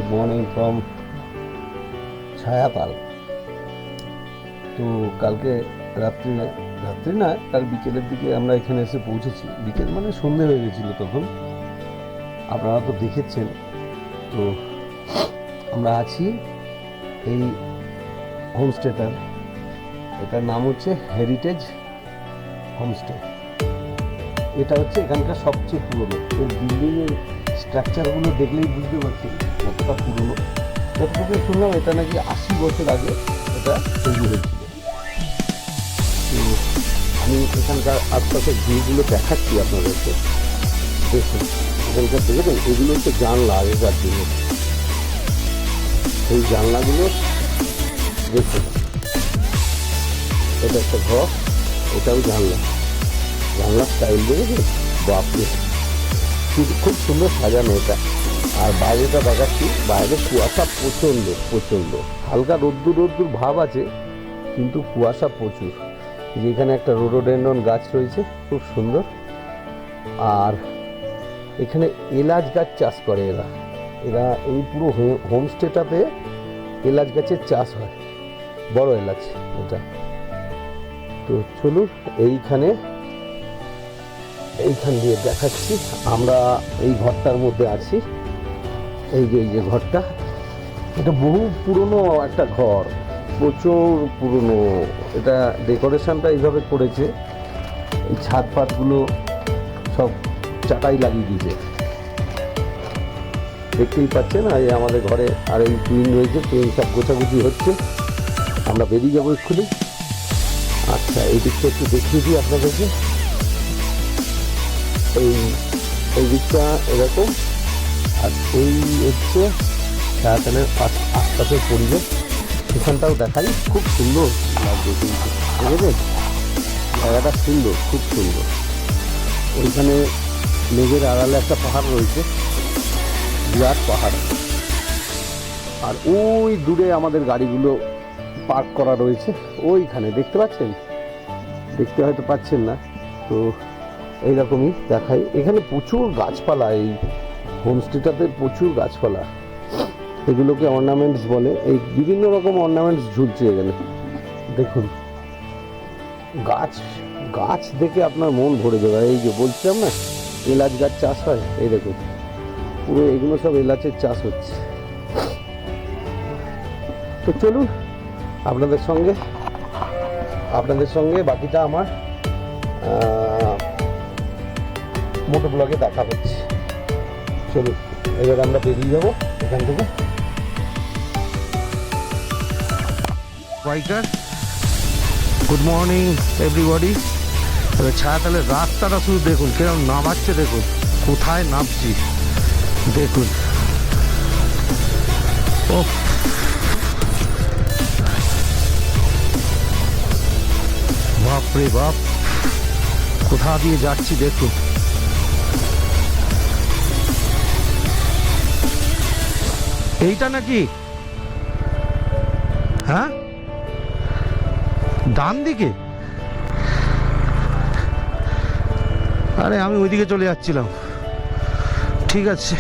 Good morning from ছায়াতাল। তো কালকে রাত্রি না, কাল বিকেলের দিকে আমরা এখানে এসে পৌঁছেছি। বিকেল মানে সন্ধে হয়ে গেছিলো তখন, আপনারা তো দেখেছেন। তো আমরা আছি এই হোমস্টেটার, এটার নাম হচ্ছে হেরিটেজ হোমস্টে। এটা হচ্ছে এখানকার সবচেয়ে পুরনো। এর বিল্ডিংয়ের স্ট্রাকচারগুলো দেখলেই বুঝতে পারছি কতটা পুরনো। যতটুকু শুনলাম এটা নাকি 80 বছর আগে এটা তৈরি হয়েছিল। তো আমি এখানকার আশপাশের ভিউগুলো দেখাচ্ছি আপনাদেরকে। দেখুন এখানকার দেখেছেন, এগুলো হচ্ছে জানলা আগেকার দিনে। এই জানলাগুলো দেখুন, এটা একটা ঘর, এটাও জানলা। জানলার স্টাইল দেখেছেন, বাপরে খুব সুন্দর সাজানো এটা। আর বাইরেটা দেখাচ্ছি, বাইরে কুয়াশা প্রচণ্ড প্রচণ্ড, হালকা রোদ্দুর ভাব আছে, কিন্তু কুয়াশা প্রচুর। যেখানে একটা রোডোডেন্ড্রন গাছ রয়েছে খুব সুন্দর। আর এখানে এলাচ গাছ চাষ করে এরা এই পুরো হোমস্টেটাতে এলাচ গাছের চাষ হয়, বড় এলাচ এটা। তো চলুন এইখান দিয়ে দেখাচ্ছি। আমরা এই ঘরটার মধ্যে আছি। এই যে ঘরটা, এটা বহু পুরনো একটা ঘর, প্রচুর পুরনো। এটা ডেকোরেশনটা এইভাবে করেছে, এই ছাদ পাতগুলো সব চাটাই লাগিয়ে দিয়েছে, দেখতেই পাচ্ছেন। আর এই আমাদের ঘরে আর এই টুইন রয়েছে, টুইন সব গোছাগুছি হচ্ছে। আমরা বেরিয়ে যাবো এক্ষুনি। আচ্ছা, এই দিকটা একটু দেখিয়ে দিই আপনাদেরকে। এই দিকটা এরকম, আর এই হচ্ছে ছায়াতলের আশপাশের পরিবেশ। এখানটাও দেখাই, খুব সুন্দর লাগবে কিন্তু, বুঝলেন? জায়গাটা সুন্দর, খুব সুন্দর। ওইখানে মেঘের আড়ালে একটা পাহাড় রয়েছে, বিরাট পাহাড়। আর ওই দূরে আমাদের গাড়িগুলো পার্ক করা রয়েছে, ওইখানে দেখতে পাচ্ছেন, দেখতে হয়তো পাচ্ছেন না। তো এইরকমই দেখাই। এখানে প্রচুর গাছপালা, এই হোমস্টেটাতে প্রচুর গাছপালা। এগুলোকে অর্নামেন্টস বলে। এই বিভিন্ন রকম অর্নামেন্টস ঝুলছে এখানে, দেখুন। গাছ দেখে আপনার মন ভরে যাবে। এই যে বলছিলাম না, এলাচ গাছ চাষ হয়, এই দেখুন পুরো এগুলো সব এলাচের চাষ হচ্ছে। তো চলুন আপনাদের সঙ্গে বাকিটা আমার মোটো ব্লগে দেখা হচ্ছে। চলুন এবার আমরা বেরিয়ে যাবো এখান থেকে। ওয়াইকার, গুড মর্নিং এভরিবডি। তবে ছায়াতলের রাস্তাটা শুধু দেখুন কিরকম নামাচ্ছে, দেখুন কোথায় নামছি, দেখুন। ও বাপরে বাপ, কোথা দিয়ে যাচ্ছি দেখুন। এইটা নাকি, হ্যাঁ ডান দিকে? আরে আমি ওইদিকে চলে যাচ্ছিলাম। ঠিক আছে,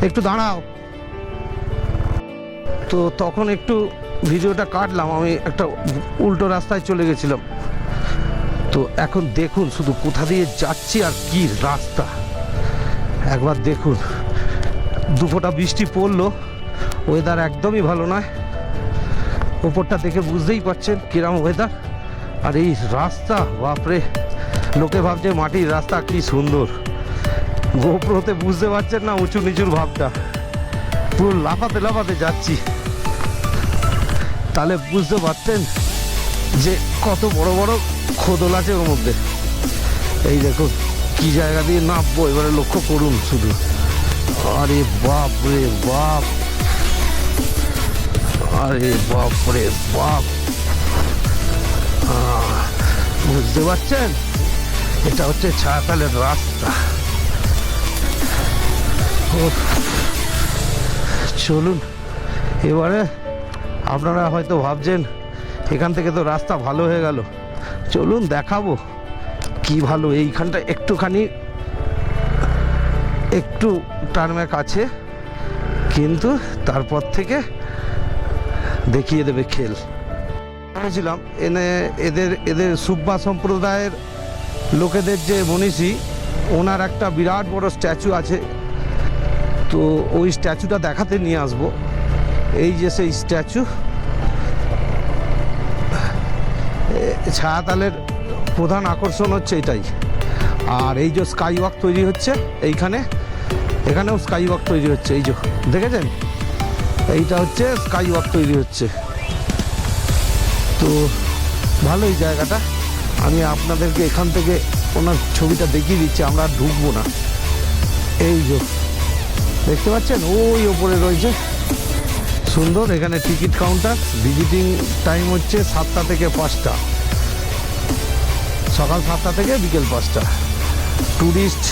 একটু দাঁড়াও। তো তখন একটু ভিডিওটা কাটলাম, আমি একটা উল্টো রাস্তায় চলে গেছিলাম। তো এখন দেখুন শুধু কোথা দিয়ে যাচ্ছি আর কি রাস্তা, একবার দেখুন। দুফোঁটা বৃষ্টি পড়লো, ওয়েদার একদমই ভালো নয়। ওপরটা দেখে বুঝতেই পারছেন কিরম ওয়েদার। আর এই রাস্তা, বাপরে, লোকে ভাবছে মাটির রাস্তা, কি সুন্দর। গোপ্রোতে বুঝতে পারছেন না উঁচু নিচুর ভাবটা, পুরো লাফাতে যাচ্ছি। তাহলে বুঝতে পারতেন যে কত বড় বড় খোদল আছে ওর মধ্যে। এই দেখুন কি জায়গা দিয়ে নামবো, এবারে লক্ষ্য করুন শুধু। আরে বাপ রে বাপ, আরে বাপ রে বাপ, বুঝতে পারছেন? এটা হচ্ছে ছায়াতলের রাস্তা। চলুন এবারে, আপনারা হয়তো ভাবছেন এখান থেকে তো রাস্তা ভালো হয়ে গেল, চলুন দেখাবো কি ভালো। এইখানটা একটু টার্মেক আছে, কিন্তু তারপর থেকে দেখিয়ে দেবে খেল। বলেছিলাম এদের এদের সুব্বা সম্প্রদায়ের লোকেদের যে মনীষী, ওনার একটা বিরাট বড় স্ট্যাচু আছে, তো ওই স্ট্যাচুটা দেখাতে নিয়ে আসবো। এই যে সেই স্ট্যাচু, ছায়াতালের প্রধান আকর্ষণ হচ্ছে এটাই। আর এই যে স্কাই ওয়াক তৈরি হচ্ছে এখানেও স্কাই ওয়াক তৈরি হচ্ছে, এই যে দেখেছেন, এইটা হচ্ছে স্কাই ওয়াক তৈরি হচ্ছে। তো ভালোই জায়গাটা, আমি আপনাদেরকে এখান থেকে ওনার ছবিটা দেখিয়ে দিচ্ছি, আমরা আর ঢুকবো না। এই যে দেখতে পাচ্ছেন ওই ওপরে রয়েছে, সুন্দর। এখানে টিকিট কাউন্টার, ভিজিটিং টাইম হচ্ছে 7টা থেকে 5টা, সকাল 7টা থেকে বিকেল 5টা। ট্যুরিস্ট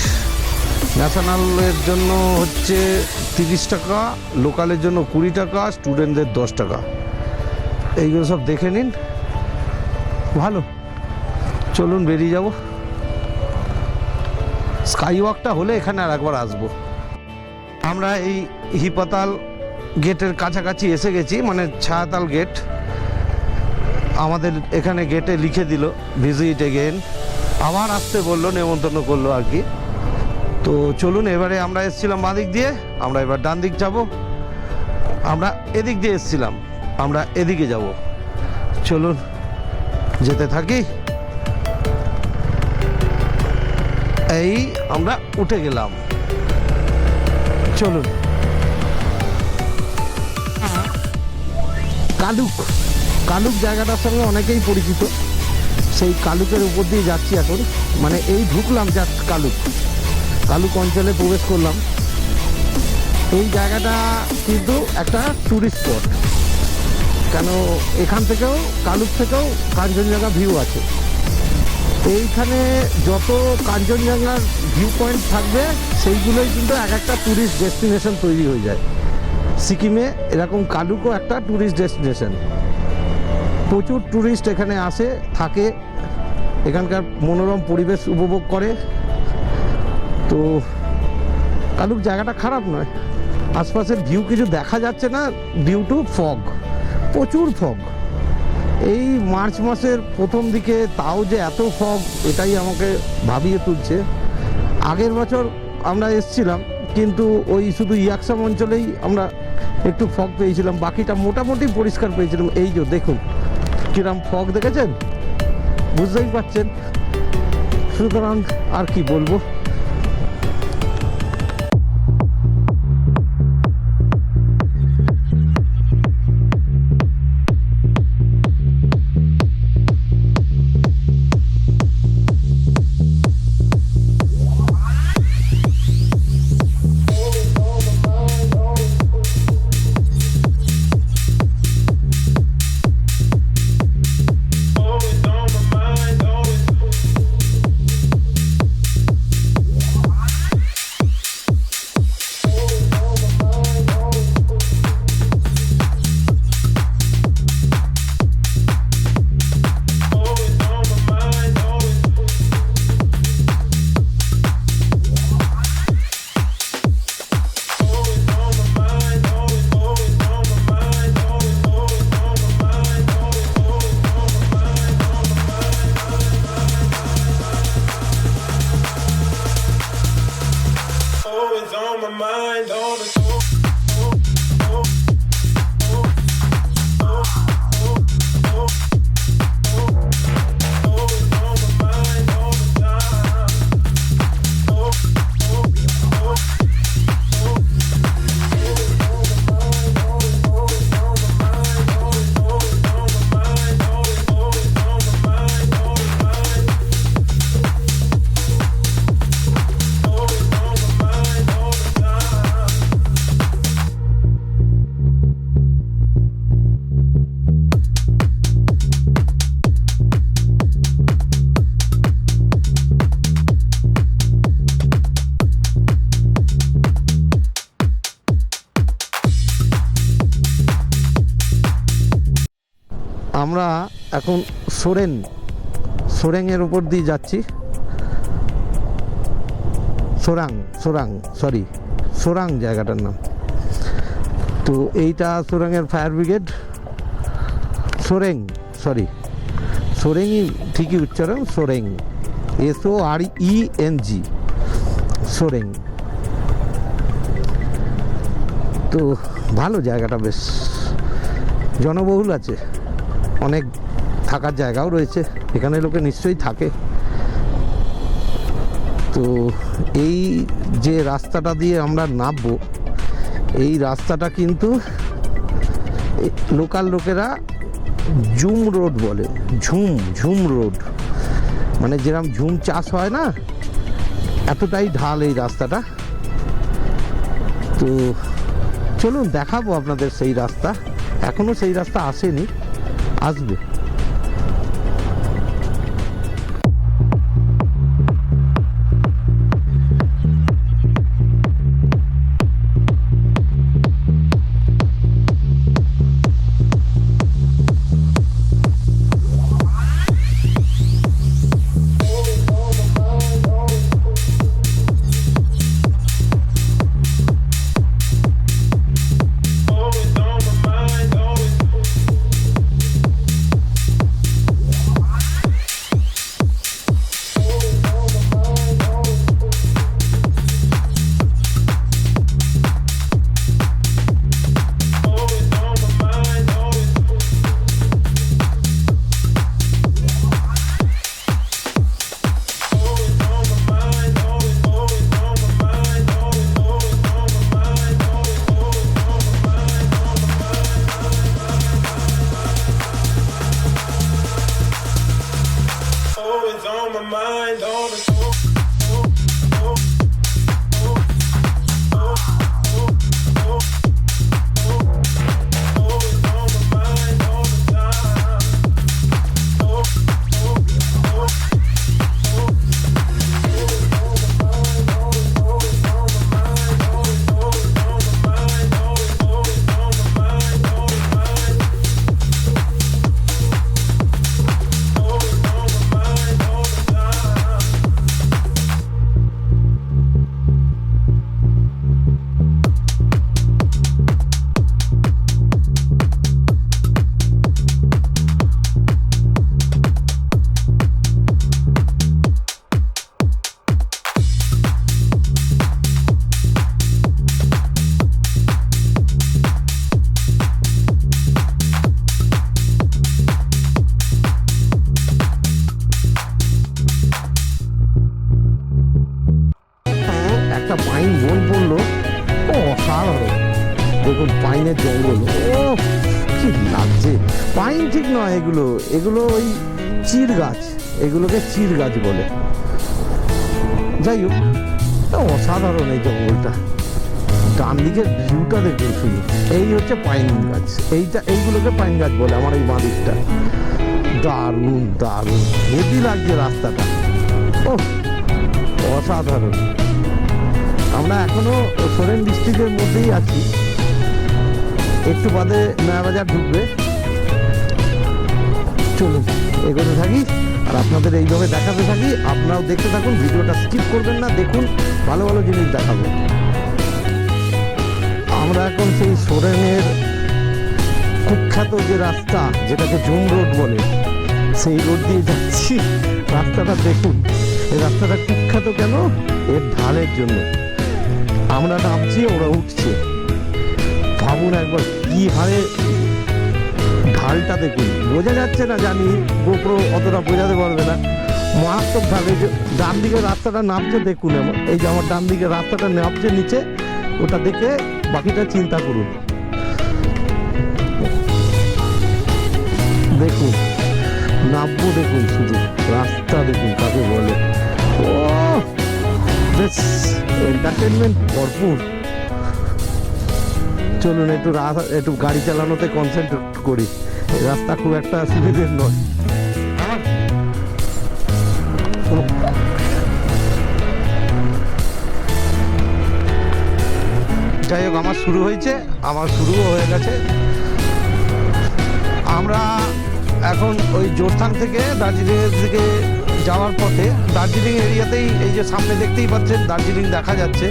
ন্যাশনালের জন্য হচ্ছে 30 টাকা, লোকালের জন্য 20 টাকা, স্টুডেন্টদের 10 টাকা। এইগুলো সব দেখে নিন, ভালো। চলুন বেরিয়ে যাব। স্কাই ওয়াকটা হলে এখানে আর একবার আসবো। আমরা এই হিপাতাল গেটের কাছাকাছি এসে গেছি, মানে ছায়াতাল গেট। আমাদের এখানে গেটে লিখে দিল ভিজিট এগেন, আবার আসতে বললো, নেমন্তন্ন করলো আর কি। তো চলুন, এবারে আমরা এসেছিলাম বাঁ দিক দিয়ে, আমরা এবার ডান দিক যাব। আমরা এদিক দিয়ে এসেছিলাম, আমরা এদিকে যাব। চলুন যেতে থাকি। এই আমরা উঠে গেলাম, চলুন। কালুক জায়গাটার সঙ্গে অনেকেই পরিচিত, সেই কালুকের উপর দিয়ে যাচ্ছি এখন। মানে এই ঢুকলাম জাস্ট কালুক অঞ্চলে প্রবেশ করলাম। এই জায়গাটা কিন্তু একটা ট্যুরিস্ট স্পট, কেন এখান থেকেও কালুক থেকেও কাঞ্চনজঙ্ঘা ভিউ আছে। এইখানে যত কাঞ্চনজঙ্ঘার ভিউ পয়েন্ট থাকবে সেইগুলোই কিন্তু এক একটা ট্যুরিস্ট ডেস্টিনেশন তৈরি হয়ে যায়। সিকিমে এরকম কালুকও একটা ট্যুরিস্ট ডেস্টিনেশন, প্রচুর ট্যুরিস্ট এখানে আসে, থাকে, এখানকার মনোরম পরিবেশ উপভোগ করে। তো কালুক জায়গাটা খারাপ নয়, আশপাশের ভিউ কিছু দেখা যাচ্ছে না ডিউ টু ফগ, প্রচুর ফগ। এই মার্চ মাসের প্রথম দিকে তাও যে এত ফগ, এটাই আমাকে ভাবিয়ে তুলছে। আগের বছর আমরা এসছিলাম, কিন্তু ওই শুধু ইয়াকসাম অঞ্চলেই আমরা একটু ফগ পেয়েছিলাম, বাকিটা মোটামুটি পরিষ্কার পেয়েছিলাম। এই যে দেখুন কিরম ফগ, দেখেছেন, বুঝতেই পারছেন। সুতরাং আর কি বলবো। আমরা এখন সোরেংয়ের উপর দিয়ে যাচ্ছি। সোরাং জায়গাটার নাম। তো এইটা সোরেংয়ের ফায়ার ব্রিগেড, সোরেং, সরি সোরেংই ঠিকই উচ্চারণ, সোরেং, SORENG, সোরেং। তো ভালো জায়গাটা, বেশ জনবহুল আছে, অনেক থাকার জায়গাও রয়েছে, এখানে লোকে নিশ্চয়ই থাকে। তো এই যে রাস্তাটা দিয়ে আমরা নামবো, এই রাস্তাটা কিন্তু লোকাল লোকেরা ঝুম রোড বলে, ঝুম রোড, মানে যেরকম ঝুম চাষ হয় না, এতটাই ঢাল এই রাস্তাটা। তো চলুন দেখাবো আপনাদের সেই রাস্তা, এখনো সেই রাস্তা আসেনি, আসবে। একটা পাইন বন পড়লো, ও অসাধারণ। দেখুন পাইনের জঙ্গল, ও কি লাগছে। পাইন ঠিক নয়, এগুলো ওই চির গাছ, এগুলোকে চির গাছ বলে। যাই হোক, অসাধারণ এই জঙ্গলটা। ডান দিকের ভিউটা দেখুন শুধু, এই হচ্ছে পাইন গাছ, এইগুলোকে পাইন গাছ বলে আমার এই বাঁ দিকটা। দারুণ দারুণ হেভি লাগছে রাস্তাটা, ও অসাধারণ। আমরা এখনো সোরেং ডিস্ট্রিক্টের মধ্যেই আছি, একটু বাদে নয়াবাজার ঢুকবে। চলুন এগোতে থাকি আর আপনাদের এইভাবে দেখাতে থাকি, আপনারাও দেখতে থাকুন, ভিডিওটা স্কিপ করবেন না, দেখুন ভালো ভালো জিনিস দেখাবো। আমরা এখন সেই সোরেংয়ের কুখ্যাত যে রাস্তা, যেটাকে ঝুম রোড বলে, সেই রোড দিয়ে যাচ্ছি। রাস্তাটা দেখুন, এই রাস্তাটা কুখ্যাত কেন? এর ঢালের জন্য। আমরা নামছি, ওরা উঠছে, ভাবুন একবার কি হারে ঢালটা দেখুন। বোঝা যাচ্ছে না জানি, গোপ্রো অতটা বোঝাতে পারবে না, মারাত্মক ঢাল। এই যে ডান দিকে রাস্তাটা নামছে দেখুন, এই যে আমার ডান দিকে রাস্তাটা নামছে নিচে, ওটা দেখে বাকিটা চিন্তা করুন। দেখুন নামবো, দেখুন শুধু রাস্তা দেখুন কাকে বলে, ও বেশ এন্টারটেনমেন্ট ভরপুর। চলুন একটু গাড়ি চালানোতে কনসেন্ট্রেট করি, রাস্তা খুব একটা সুবিধের নয়। যাই হোক, আমার শুরু হয়েছে, আমার শুরুও হয়ে গেছে। আমরা এখন ওই জোরথাং থেকে দার্জিলিংয়ের দিকে যাওয়ার পথে, দার্জিলিং এরিয়াতেই, এই যে সামনে দেখতেই পাচ্ছেন দার্জিলিং দেখা যাচ্ছে,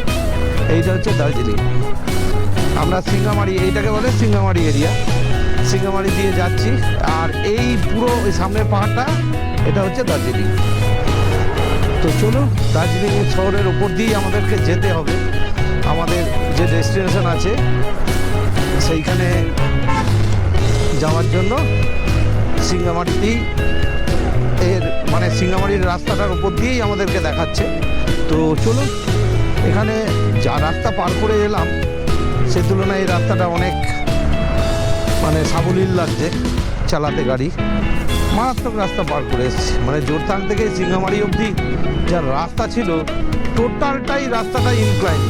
এইটা হচ্ছে দার্জিলিং। আমরা সিঙ্গামারি, এইটাকে বলে সিঙ্গামারি এরিয়া, সিঙ্গামারি দিয়ে যাচ্ছি। আর এই পুরো ওই সামনের পাহাড়টা এটা হচ্ছে দার্জিলিং। তো চলো, দার্জিলিং শহরের উপর দিয়েই আমাদেরকে যেতে হবে। আমাদের যে ডেস্টিনেশন আছে সেইখানে যাওয়ার জন্য সিঙ্গামারিতেই এর মানে সিঙ্গামারির রাস্তাটার উপর দিয়েই আমাদেরকে দেখাচ্ছে। তো চলো, এখানে যা রাস্তা পার করে এলাম সে তুলনায় এই রাস্তাটা অনেক মানে সাবলীল লাগছে চালাতে গাড়ি। মারাত্মক রাস্তা পার করে এসেছি, মানে জোরথাং থেকে সিঙ্গামারি অবধি যা রাস্তা ছিল টোটালটাই রাস্তাটা ইনক্লাইন।